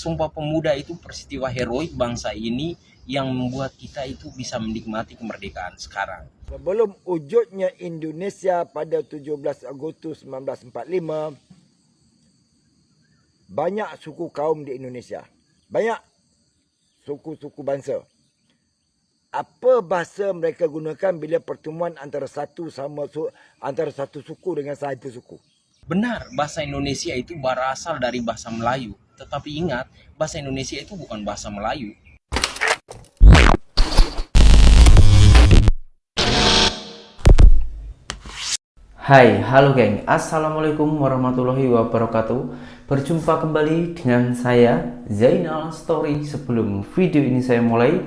Sumpah Pemuda itu peristiwa heroik bangsa ini yang membuat kita itu bisa menikmati kemerdekaan sekarang. Sebelum wujudnya Indonesia pada 17 Agustus 1945, banyak suku kaum di Indonesia. Banyak suku-suku bangsa. Apa bahasa mereka gunakan bila pertemuan antara satu suku dengan satu suku? Benar, bahasa Indonesia itu berasal dari bahasa Melayu. Tetapi ingat, bahasa Indonesia itu bukan bahasa Melayu. Hai, halo geng. Assalamualaikum warahmatullahi wabarakatuh. Berjumpa kembali dengan saya, Zainal Story. Sebelum video ini saya mulai,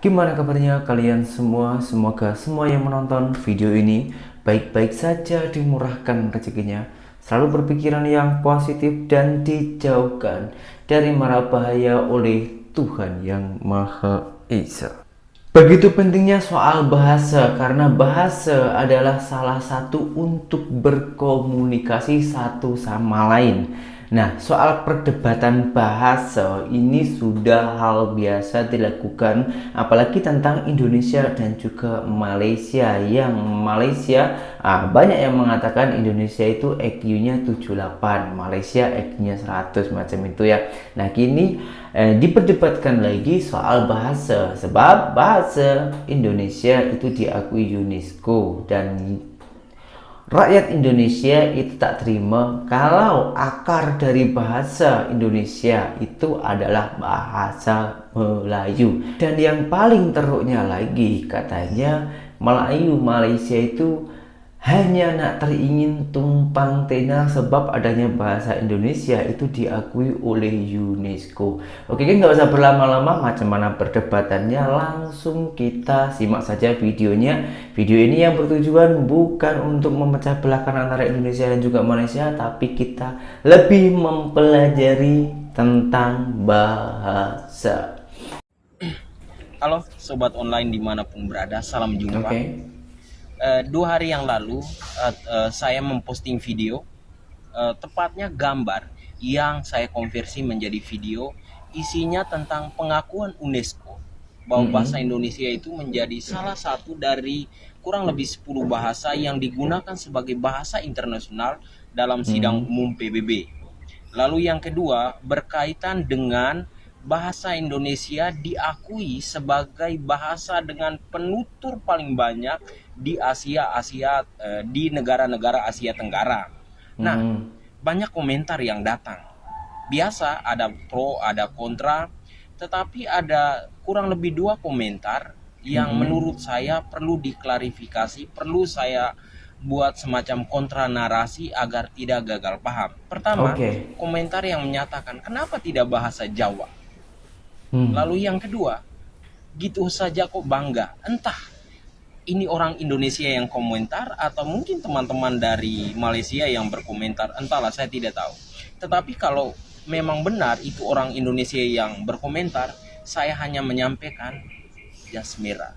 gimana kabarnya kalian semua? Semoga semua yang menonton video ini baik-baik saja, dimurahkan rezekinya, selalu berpikiran yang positif dan dijauhkan dari mara bahaya oleh Tuhan yang Maha Esa. Begitu pentingnya soal bahasa, karena bahasa adalah salah satu untuk berkomunikasi satu sama lain. Nah, soal perdebatan bahasa ini sudah hal biasa dilakukan, apalagi tentang Indonesia dan juga Malaysia. Yang Malaysia, banyak yang mengatakan Indonesia itu IQ-nya 78, Malaysia IQ-nya 100, macam itu ya. Nah, kini diperdebatkan lagi soal bahasa, sebab bahasa Indonesia itu diakui UNESCO, dan rakyat Indonesia itu tak terima kalau akar dari bahasa Indonesia itu adalah bahasa Melayu. Dan yang paling teruknya lagi, katanya Melayu Malaysia itu hanya nak teringin tumpang tena sebab adanya bahasa Indonesia itu diakui oleh UNESCO. Oke, nggak usah berlama-lama, macam mana perdebatannya, langsung kita simak saja videonya. Video ini yang bertujuan bukan untuk memecah belahkan antara Indonesia dan juga Malaysia, tapi kita lebih mempelajari tentang bahasa. Halo sobat online dimanapun berada, salam jumpa. Oke. 2 hari yang lalu saya memposting video, tepatnya gambar yang saya konversi menjadi video, isinya tentang pengakuan UNESCO bahwa bahasa Indonesia itu menjadi salah satu dari kurang lebih 10 bahasa yang digunakan sebagai bahasa internasional dalam sidang umum PBB. Lalu yang kedua, berkaitan dengan bahasa Indonesia diakui sebagai bahasa dengan penutur paling banyak di di negara-negara Asia Tenggara. Nah, banyak komentar yang datang. Biasa ada pro, ada kontra, tetapi ada kurang lebih 2 komentar yang menurut saya perlu diklarifikasi, perlu saya buat semacam kontra narasi agar tidak gagal paham. Pertama, komentar yang menyatakan kenapa tidak bahasa Jawa. Lalu yang kedua, gitu saja kok bangga. Entah ini orang Indonesia yang komentar atau mungkin teman-teman dari Malaysia yang berkomentar, entahlah, saya tidak tahu. Tetapi kalau memang benar itu orang Indonesia yang berkomentar, saya hanya menyampaikan jas merah.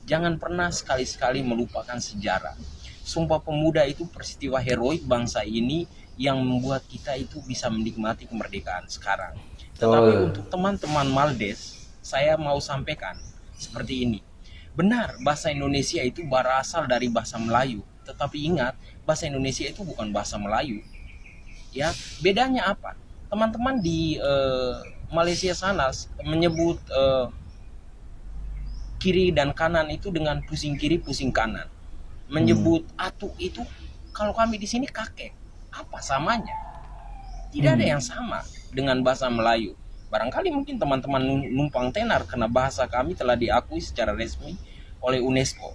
Jangan pernah sekali-sekali melupakan sejarah. Sumpah Pemuda itu peristiwa heroik bangsa ini yang membuat kita itu bisa menikmati kemerdekaan sekarang. Tetapi untuk teman-teman Maldes, saya mau sampaikan seperti ini. Benar, bahasa Indonesia itu berasal dari bahasa Melayu. Tetapi ingat, bahasa Indonesia itu bukan bahasa Melayu. Ya, bedanya apa? Teman-teman di Malaysia sana menyebut kiri dan kanan itu dengan pusing kiri, pusing kanan. Menyebut atu itu, kalau kami di sini kakek. Apa samanya? Tidak ada yang sama dengan bahasa Melayu. Barangkali mungkin teman-teman numpang tenar karena bahasa kami telah diakui secara resmi oleh UNESCO.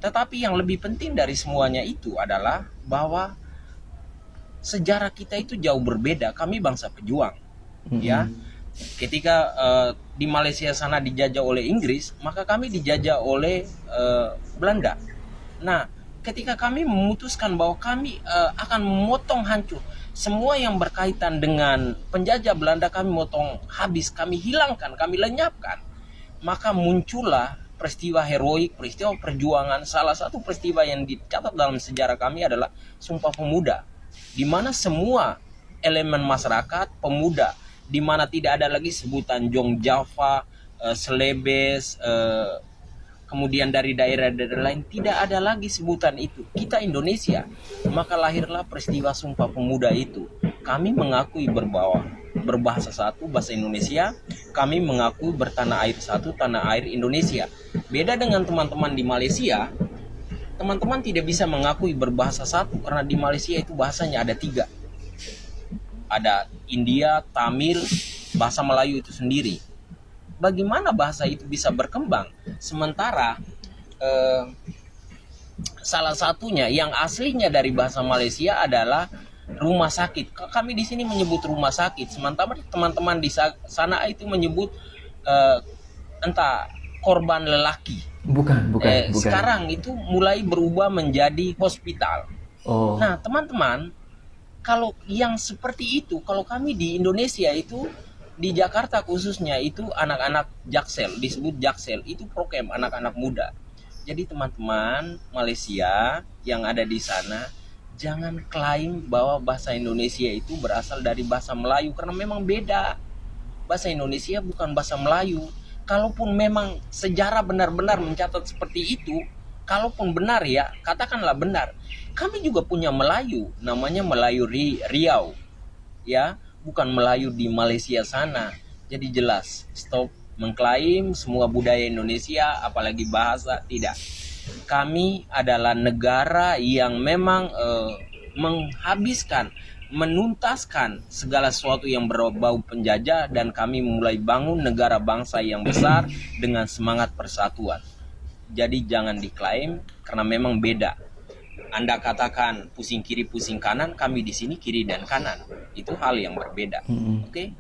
Tetapi yang lebih penting dari semuanya itu adalah bahwa sejarah kita itu jauh berbeda. Kami bangsa pejuang. Ya. Ketika di Malaysia sana dijajah oleh Inggris, maka kami dijajah oleh Belanda. Nah, ketika kami memutuskan bahwa kami akan memotong hancur semua yang berkaitan dengan penjajah Belanda, kami motong habis, kami hilangkan, kami lenyapkan, maka muncullah peristiwa heroik, peristiwa perjuangan. Salah satu peristiwa yang dicatat dalam sejarah kami adalah Sumpah Pemuda, di mana semua elemen masyarakat, pemuda di mana tidak ada lagi sebutan Jong Java, Celebes, kemudian dari daerah-daerah lain tidak ada lagi sebutan itu. Kita Indonesia, maka lahirlah peristiwa Sumpah Pemuda itu. Kami mengakui berbahasa satu, bahasa Indonesia. Kami mengakui bertanah air satu, tanah air Indonesia. Beda dengan teman-teman di Malaysia, teman-teman tidak bisa mengakui berbahasa satu karena di Malaysia itu bahasanya ada 3. Ada India, Tamil, bahasa Melayu itu sendiri. Bagaimana bahasa itu bisa berkembang? Sementara salah satunya yang aslinya dari bahasa Malaysia adalah rumah sakit. Kami di sini menyebut rumah sakit, sementara teman-teman di sana itu menyebut entah korban lelaki. Bukan. Sekarang itu mulai berubah menjadi hospital. Oh. Nah, teman-teman, kalau yang seperti itu, kalau kami di Indonesia itu, di Jakarta khususnya itu anak-anak Jaksel, disebut Jaksel, itu prokem anak-anak muda. Jadi teman-teman Malaysia yang ada di sana, jangan klaim bahwa bahasa Indonesia itu berasal dari bahasa Melayu, karena memang beda. Bahasa Indonesia bukan bahasa Melayu. Kalaupun memang sejarah benar-benar mencatat seperti itu, kalaupun benar ya, katakanlah benar. Kami juga punya Melayu, namanya Melayu Riau. Ya, bukan Melayu di Malaysia sana. Jadi jelas, stop mengklaim semua budaya Indonesia, apalagi bahasa, tidak. Kami adalah negara yang memang menghabiskan, menuntaskan segala sesuatu yang berbau penjajah, dan kami mulai bangun negara bangsa yang besar dengan semangat persatuan. Jadi jangan diklaim karena memang beda. Anda katakan pusing kiri pusing kanan, kami di sini kiri dan kanan, itu hal yang berbeda. Oke.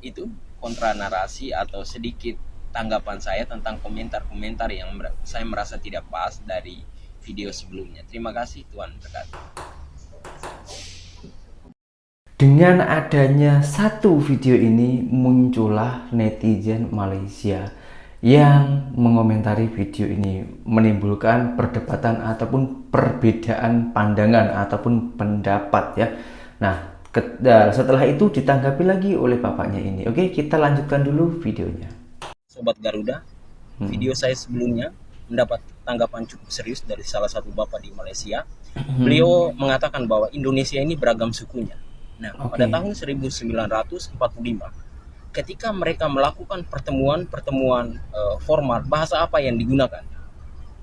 Itu kontra narasi atau sedikit tanggapan saya tentang komentar-komentar yang saya merasa tidak pas dari video sebelumnya. Terima kasih, Tuhan berkati. Dengan adanya satu video ini, muncullah netizen Malaysia yang mengomentari video ini, menimbulkan perdebatan ataupun perbedaan pandangan ataupun pendapat ya. Nah, setelah itu ditanggapi lagi oleh bapaknya ini. Oke, kita lanjutkan dulu videonya. Sobat Garuda, video saya sebelumnya mendapat tanggapan cukup serius dari salah satu bapak di Malaysia. Beliau mengatakan bahwa Indonesia ini beragam sukunya. Nah, pada tahun 1945, ketika mereka melakukan pertemuan formal, bahasa apa yang digunakan?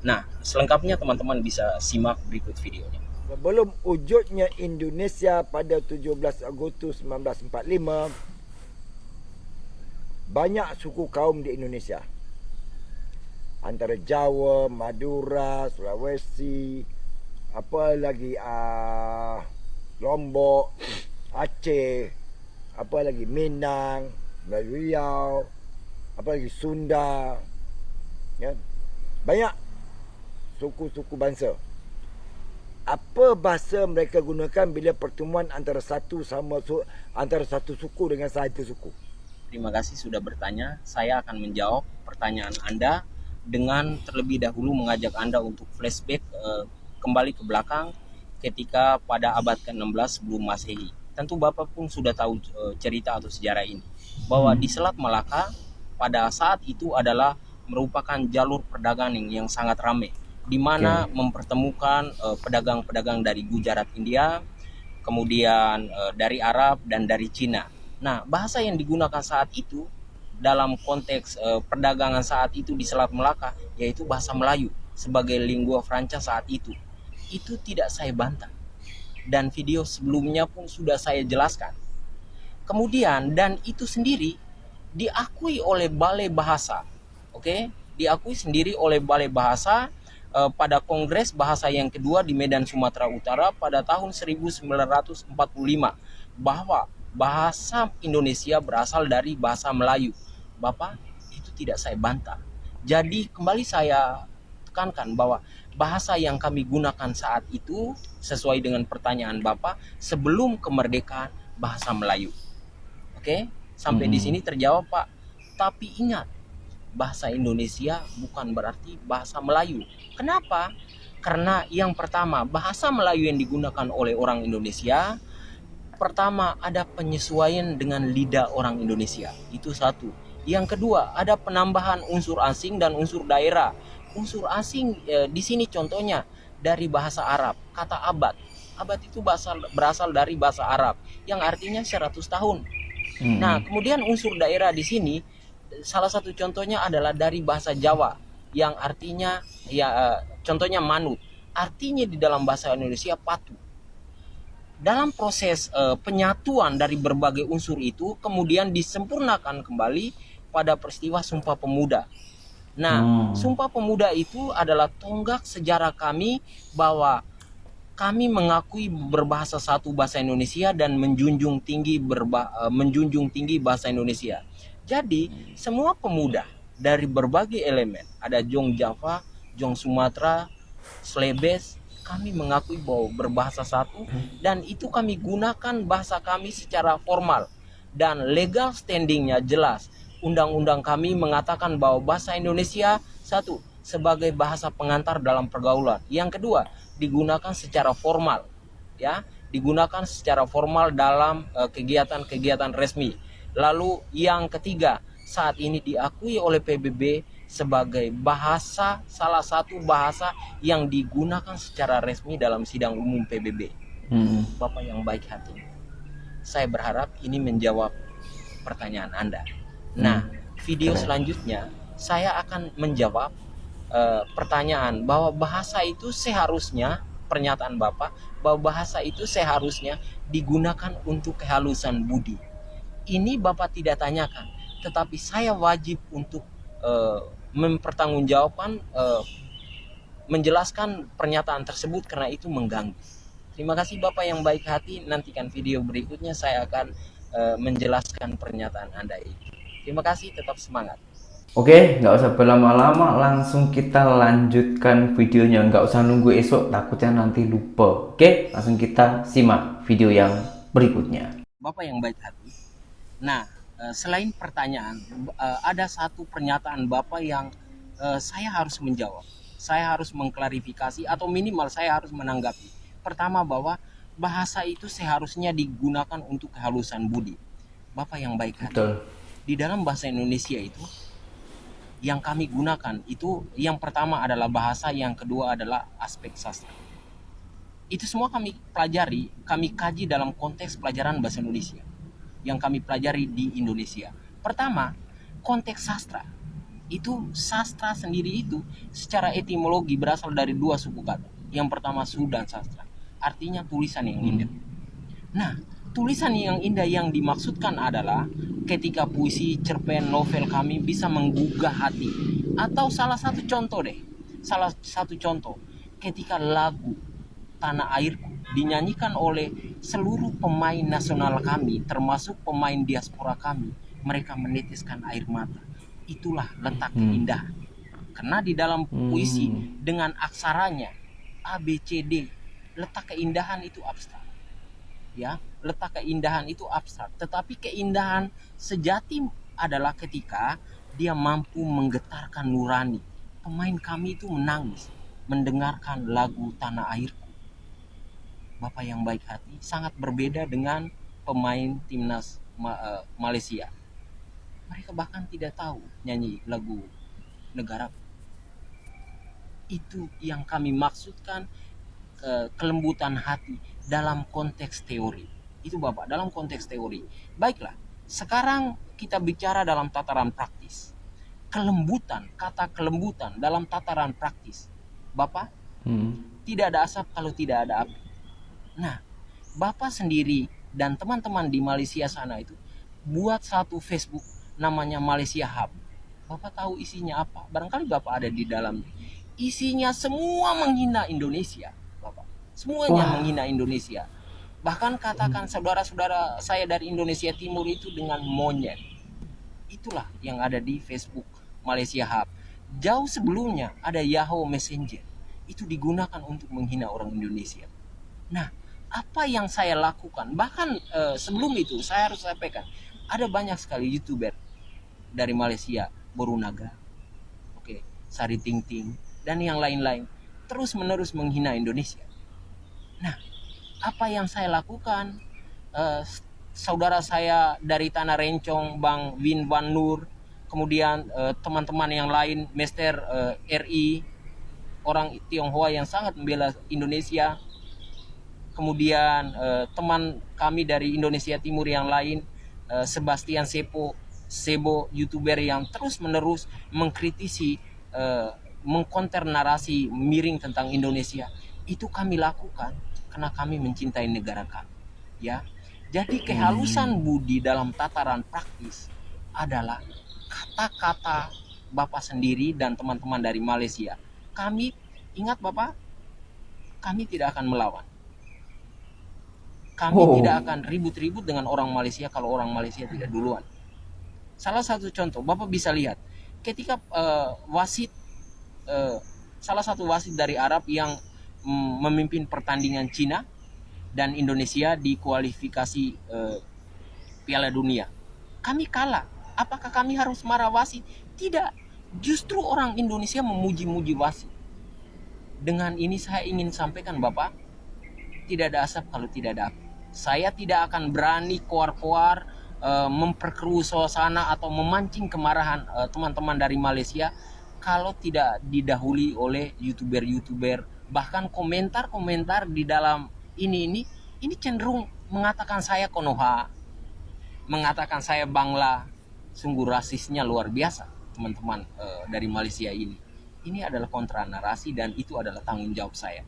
Nah, selengkapnya teman-teman bisa simak berikut videonya. Sebelum wujudnya Indonesia pada 17 Agustus 1945, banyak suku kaum di Indonesia. Antara Jawa, Madura, Sulawesi, apa lagi Lombok, Aceh, apa lagi Minang, Riau, apa lagi Sunda, ya. Banyak suku-suku bangsa. Apa bahasa mereka gunakan bila pertemuan antara satu suku dengan satu suku? Terima kasih sudah bertanya. Saya akan menjawab pertanyaan Anda dengan terlebih dahulu mengajak Anda untuk flashback kembali ke belakang ketika pada abad ke-16 sebelum Masehi. Tentu Bapak pun sudah tahu cerita atau sejarah ini, bahwa di Selat Malaka pada saat itu adalah merupakan jalur perdagangan yang sangat ramai, di mana mempertemukan pedagang-pedagang dari Gujarat India, kemudian dari Arab dan dari Cina. Nah, bahasa yang digunakan saat itu dalam konteks perdagangan saat itu di Selat Malaka yaitu bahasa Melayu sebagai lingua franca saat itu. Itu tidak saya bantah, dan video sebelumnya pun sudah saya jelaskan. Kemudian, dan itu sendiri diakui oleh Balai Bahasa, diakui sendiri oleh Balai Bahasa pada Kongres Bahasa yang kedua di Medan, Sumatera Utara pada tahun 1945, bahwa bahasa Indonesia berasal dari bahasa Melayu. Bapak, itu tidak saya bantah. Jadi kembali saya tekankan bahwa bahasa yang kami gunakan saat itu sesuai dengan pertanyaan Bapak, sebelum kemerdekaan bahasa Melayu. Sampai di sini terjawab, Pak. Tapi ingat, bahasa Indonesia bukan berarti bahasa Melayu. Kenapa? Karena yang pertama, bahasa Melayu yang digunakan oleh orang Indonesia pertama ada penyesuaian dengan lidah orang Indonesia, itu satu. Yang kedua ada penambahan unsur asing dan unsur daerah. Unsur asing di sini contohnya dari bahasa Arab, kata abad. Abad itu berasal dari bahasa Arab yang artinya 100 tahun. Nah, kemudian unsur daerah di sini salah satu contohnya adalah dari bahasa Jawa yang artinya contohnya manut. Artinya di dalam bahasa Indonesia patuh. Dalam proses penyatuan dari berbagai unsur itu kemudian disempurnakan kembali pada peristiwa Sumpah Pemuda. Nah, Sumpah Pemuda itu adalah tonggak sejarah kami bahwa kami mengakui berbahasa satu bahasa Indonesia dan menjunjung tinggi bahasa Indonesia. Jadi, semua pemuda dari berbagai elemen, ada Jong Java, Jong Sumatera, Slebes, kami mengakui bahwa berbahasa satu dan itu kami gunakan bahasa kami secara formal dan legal standingnya jelas. Undang-undang kami mengatakan bahwa bahasa Indonesia satu sebagai bahasa pengantar dalam pergaulan. Yang kedua, digunakan secara formal, ya, digunakan secara formal dalam kegiatan-kegiatan resmi. Lalu yang ketiga, saat ini diakui oleh PBB sebagai bahasa, salah satu bahasa yang digunakan secara resmi dalam sidang umum PBB. Bapak yang baik hati, saya berharap ini menjawab pertanyaan Anda. Nah, video selanjutnya saya akan menjawab pertanyaan bahwa bahasa itu seharusnya, pernyataan Bapak bahwa bahasa itu seharusnya digunakan untuk kehalusan budi. Ini Bapak tidak tanyakan, tetapi saya wajib untuk mempertanggungjawabkan, menjelaskan pernyataan tersebut karena itu mengganggu. Terima kasih Bapak yang baik hati. Nantikan video berikutnya saya akan menjelaskan pernyataan Anda itu. Terima kasih, tetap semangat. Oke, nggak usah berlama-lama, langsung kita lanjutkan videonya. Nggak usah nunggu esok, takutnya nanti lupa. Oke, langsung kita simak video yang berikutnya. Bapak yang baik hati. Nah, selain pertanyaan, ada satu pernyataan Bapak yang saya harus menjawab. Saya harus mengklarifikasi atau minimal saya harus menanggapi. Pertama, bahwa bahasa itu seharusnya digunakan untuk kehalusan budi. Bapak yang baik hati. Betul. Di dalam bahasa Indonesia itu yang kami gunakan itu yang pertama adalah bahasa, yang kedua adalah aspek sastra. Itu semua kami pelajari, kami kaji dalam konteks pelajaran bahasa Indonesia yang kami pelajari di Indonesia. Pertama, konteks sastra. Itu sastra sendiri itu secara etimologi berasal dari dua suku kata. Yang pertama su dan sastra. Artinya tulisan yang indah. Nah, tulisan yang indah yang dimaksudkan adalah ketika puisi, cerpen, novel kami bisa menggugah hati. Atau salah satu contoh, ketika lagu Tanah Airku dinyanyikan oleh seluruh pemain nasional kami, termasuk pemain diaspora kami, mereka meneteskan air mata. Itulah letak keindahan. Karena di dalam puisi dengan aksaranya A, B, C, D, letak keindahan itu abstrak. Ya, letak keindahan itu abstrak, tetapi keindahan sejati adalah ketika dia mampu menggetarkan nurani. Pemain kami itu menangis mendengarkan lagu Tanah Airku. Bapak yang baik hati, sangat berbeda dengan pemain timnas Malaysia. Mereka bahkan tidak tahu nyanyi lagu negara. Itu yang kami maksudkan kelembutan hati dalam konteks teori. Itu Bapak, dalam konteks teori. Baiklah, sekarang kita bicara dalam tataran praktis. Kata kelembutan dalam tataran praktis. Bapak, tidak ada asap kalau tidak ada api. Nah, Bapak sendiri dan teman-teman di Malaysia sana itu buat satu Facebook namanya Malaysia Hub. Bapak tahu isinya apa? Barangkali Bapak ada di dalamnya. Isinya semua menghina Indonesia, Bapak. Semuanya menghina Indonesia. Bahkan katakan saudara-saudara saya dari Indonesia Timur itu dengan monyet. Itulah yang ada di Facebook Malaysia Hub. Jauh sebelumnya ada Yahoo Messenger. Itu digunakan untuk menghina orang Indonesia. Nah, apa yang saya lakukan, bahkan sebelum itu saya harus sampaikan, ada banyak sekali YouTuber dari Malaysia, Borunaga, Sari Ting Ting, dan yang lain-lain, terus menerus menghina Indonesia. Nah, apa yang saya lakukan? saudara saya dari Tanah Rencong, Bang Win Van Nur, kemudian teman-teman yang lain, Mr. RI, orang Tionghoa yang sangat membela Indonesia, kemudian teman kami dari Indonesia Timur yang lain, Sebastian Sebo, youtuber yang terus menerus mengkritisi, mengkonter narasi miring tentang Indonesia. Itu kami lakukan karena kami mencintai negara kami, ya. Jadi kehalusan budi dalam tataran praktis adalah kata-kata Bapak sendiri dan teman-teman dari Malaysia. Kami ingat Bapak, kami tidak akan melawan. Kami tidak akan ribut-ribut dengan orang Malaysia kalau orang Malaysia tidak duluan. Salah satu contoh, Bapak bisa lihat ketika wasit, salah satu wasit dari Arab yang memimpin pertandingan Cina dan Indonesia di kualifikasi Piala Dunia, kami kalah. Apakah kami harus marah wasit? Tidak. Justru orang Indonesia memuji-muji wasit. Dengan ini saya ingin sampaikan Bapak, tidak ada asap kalau tidak ada api. Saya tidak akan berani koar-koar, memperkeruh suasana atau memancing kemarahan teman-teman dari Malaysia kalau tidak didahului oleh youtuber-youtuber. Bahkan komentar-komentar di dalam ini cenderung mengatakan saya Konoha, mengatakan saya Bangla. Sungguh rasisnya luar biasa teman-teman dari Malaysia ini. Ini adalah kontra narasi dan itu adalah tanggung jawab saya.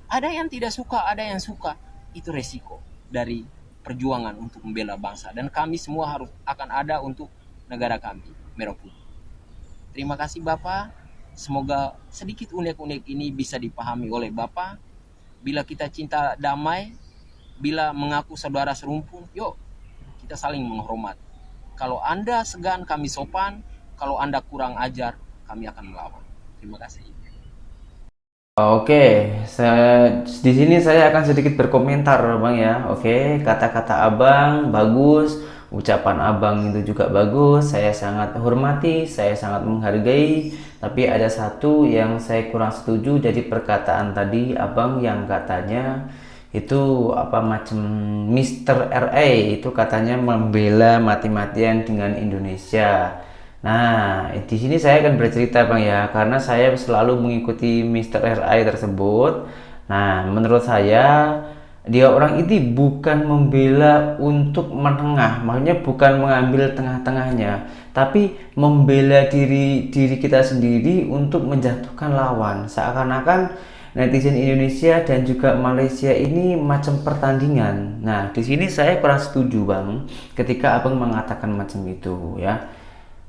Ada yang tidak suka, ada yang suka. Itu resiko dari perjuangan untuk membela bangsa. Dan kami semua harus akan ada untuk negara kami, Merah Putih. Terima kasih Bapak. Semoga sedikit unek-unek ini bisa dipahami oleh Bapak. Bila kita cinta damai, bila mengaku saudara serumpun, yuk kita saling menghormat. Kalau Anda segan, kami sopan. Kalau Anda kurang ajar, kami akan melawan. Terima kasih. Oke, di sini saya akan sedikit berkomentar, Bang ya. Oke, kata-kata Abang bagus, ucapan Abang itu juga bagus. Saya sangat hormati, saya sangat menghargai. Tapi ada satu yang saya kurang setuju dari perkataan tadi Abang yang katanya itu apa macam Mr. RA itu katanya membela mati-matian dengan Indonesia. Nah, di sini saya akan bercerita Bang ya, karena saya selalu mengikuti Mr. RI tersebut. Nah, menurut saya dia orang itu bukan membela untuk menengah, maksudnya bukan mengambil tengah-tengahnya, tapi membela diri kita sendiri untuk menjatuhkan lawan. Seakan-akan netizen Indonesia dan juga Malaysia ini macam pertandingan. Nah, di sini saya kurang setuju Bang, ketika Abang mengatakan macam itu ya.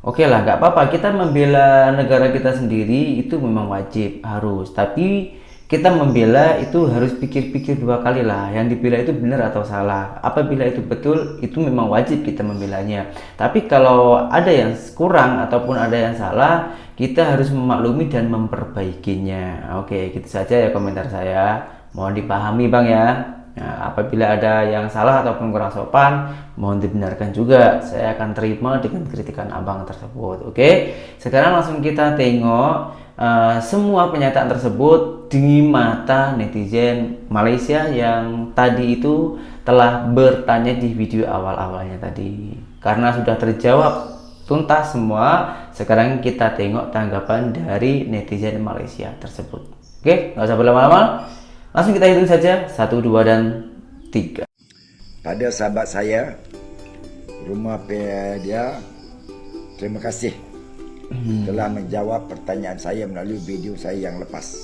Oke lah, nggak apa-apa. Kita membela negara kita sendiri itu memang wajib, harus. Tapi kita membela itu harus pikir-pikir dua kali lah. Yang dibela itu benar atau salah. Apabila itu betul, itu memang wajib kita membelanya. Tapi kalau ada yang kurang ataupun ada yang salah, kita harus memaklumi dan memperbaikinya. Oke, gitu saja ya komentar saya. Mohon dipahami Bang ya. Nah, apabila ada yang salah ataupun kurang sopan, mohon dibenarkan juga. Saya akan terima dengan kritikan Abang tersebut. Oke, sekarang langsung kita tengok semua pernyataan tersebut di mata netizen Malaysia yang tadi itu telah bertanya di video awal-awalnya tadi. Karena sudah terjawab tuntas semua, sekarang kita tengok tanggapan dari netizen Malaysia tersebut. Oke, nggak usah berlama-lama. Langsung kita hitung saja, 1, 2, dan 3. Pada sahabat saya, rumah dia, terima kasih telah menjawab pertanyaan saya melalui video saya yang lepas.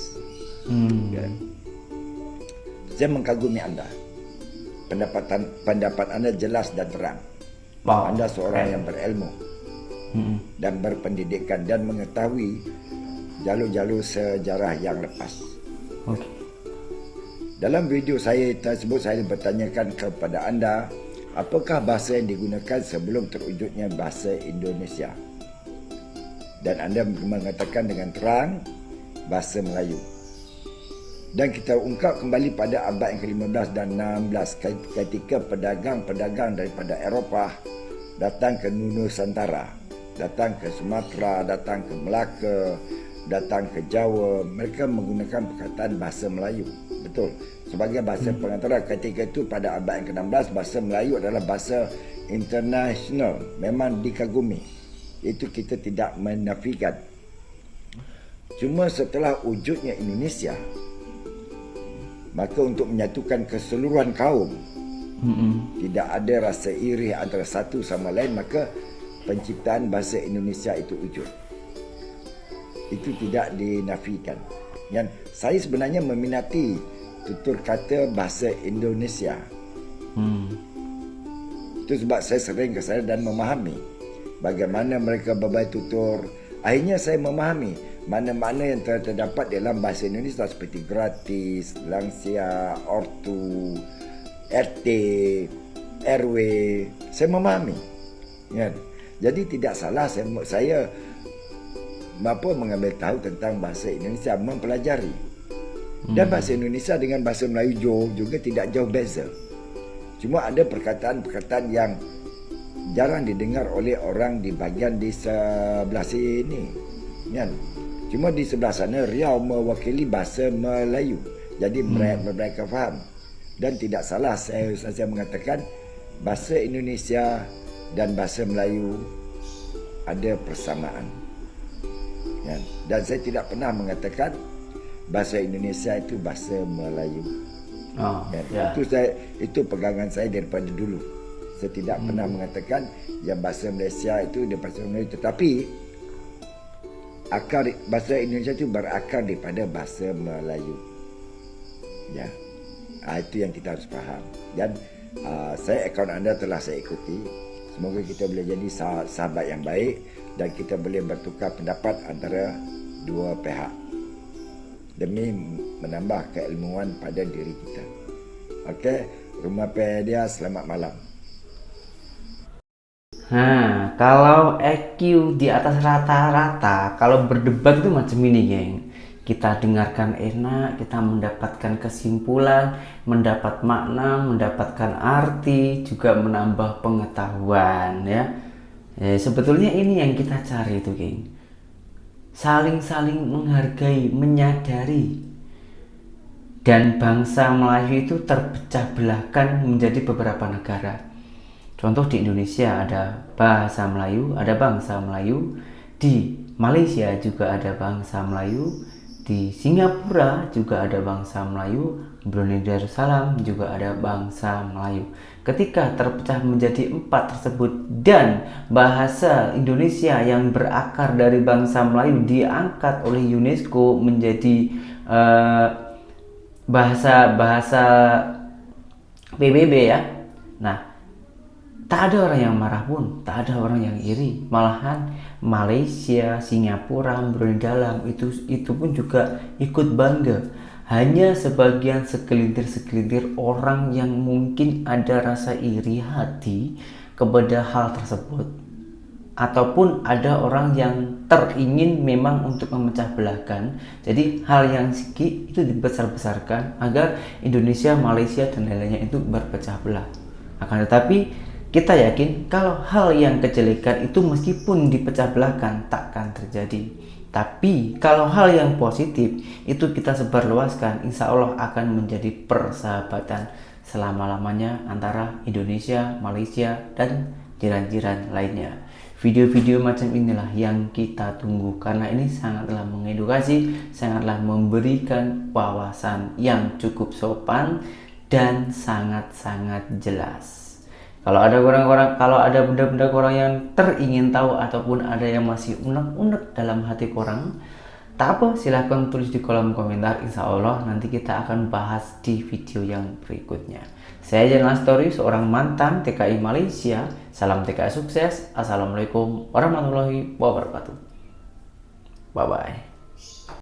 Ya. Saya mengagumi Anda. Pendapat Anda jelas dan terang. Anda seorang yang berilmu dan berpendidikan dan mengetahui jalur-jalur sejarah yang lepas. Dalam video saya tersebut, saya bertanyakan kepada anda, apakah bahasa yang digunakan sebelum terwujudnya bahasa Indonesia? Dan anda mengatakan dengan terang, bahasa Melayu. Dan kita ungkap kembali pada abad yang ke-15 dan 16 ketika pedagang-pedagang daripada Eropah datang ke Nusantara, datang ke Sumatera, datang ke Melaka, datang ke Jawa, mereka menggunakan perkataan bahasa Melayu. Betul. Sebagai bahasa pengantara ketika itu pada abad yang ke-16, bahasa Melayu adalah bahasa internasional, memang dikagumi. Itu kita tidak menafikan. Cuma setelah wujudnya Indonesia, maka untuk menyatukan keseluruhan kaum, tidak ada rasa iri antara satu sama lain, maka penciptaan bahasa Indonesia itu wujud. Itu tidak dinafikan. Dan saya sebenarnya meminati tutur kata bahasa Indonesia. Itu sebab saya sering ke sana dan memahami bagaimana mereka berbaik tutur. Akhirnya saya memahami mana-mana yang terdapat dalam bahasa Indonesia seperti gratis, langsia, ortu, RT, RW. Saya memahami. Kan? Jadi tidak salah saya mengambil tahu tentang bahasa Indonesia, mempelajari. Dan bahasa Indonesia dengan bahasa Melayu juga tidak jauh beza. Cuma ada perkataan-perkataan yang jarang didengar oleh orang di bahagian di sebelah sini. Kan? Cuma di sebelah sana Riau mewakili bahasa Melayu. Jadi mereka faham. Dan tidak salah saya mengatakan bahasa Indonesia dan bahasa Melayu ada persamaan. Kan? Dan saya tidak pernah mengatakan bahasa Indonesia itu bahasa Melayu. Itu pegangan saya daripada dulu. Saya tidak pernah mengatakan yang bahasa Malaysia itu dia bahasa Melayu, tetapi akar bahasa Indonesia itu berakar daripada bahasa Melayu. Ya, itu yang kita harus faham. Dan saya akaun anda telah saya ikuti. Semoga kita boleh jadi sahabat yang baik dan kita boleh bertukar pendapat antara dua pihak demi menambah keilmuan pada diri kita. Okey, Rumah Pedia, selamat malam. Nah, kalau EQ di atas rata-rata, kalau berdebat itu macam ini, geng. Kita dengarkan enak, kita mendapatkan kesimpulan, mendapat makna, mendapatkan arti, juga menambah pengetahuan, ya. Sebetulnya ini yang kita cari itu, geng. Saling-saling menghargai, menyadari. Dan bangsa Melayu itu terpecah belahkan menjadi beberapa negara. Contoh di Indonesia ada bahasa Melayu, ada bangsa Melayu. Di Malaysia juga ada bangsa Melayu. Di Singapura juga ada bangsa Melayu. Brunei Darussalam juga ada bangsa Melayu. Ketika terpecah menjadi 4 tersebut dan bahasa Indonesia yang berakar dari bangsa Melayu diangkat oleh UNESCO menjadi bahasa PBB, ya. Nah, tak ada orang yang marah pun, tak ada orang yang iri. Malahan Malaysia, Singapura, Brunei Darussalam itu pun juga ikut bangga. Hanya sebagian segelintir orang yang mungkin ada rasa iri hati kepada hal tersebut, ataupun ada orang yang teringin memang untuk memecah belahkan. Jadi hal yang sedikit itu dibesar-besarkan agar Indonesia, Malaysia dan lain-lainnya itu berpecah belah. Akan tetapi kita yakin kalau hal yang kejelekan itu meskipun dipecah belahkan takkan terjadi. Tapi kalau hal yang positif itu kita sebarluaskan, insya Allah akan menjadi persahabatan selama-lamanya antara Indonesia, Malaysia dan jiran-jiran lainnya. Video-video macam inilah yang kita tunggu karena ini sangatlah mengedukasi, sangatlah memberikan wawasan yang cukup sopan dan sangat-sangat jelas. Kalau ada benda-benda korang yang teringin tahu ataupun ada yang masih unek-unek dalam hati korang, tak apa, silahkan tulis di kolom komentar. Insya Allah nanti kita akan bahas di video yang berikutnya. Saya Zainal Story, seorang mantan TKI Malaysia. Salam TKI sukses. Assalamualaikum warahmatullahi wabarakatuh. Bye bye.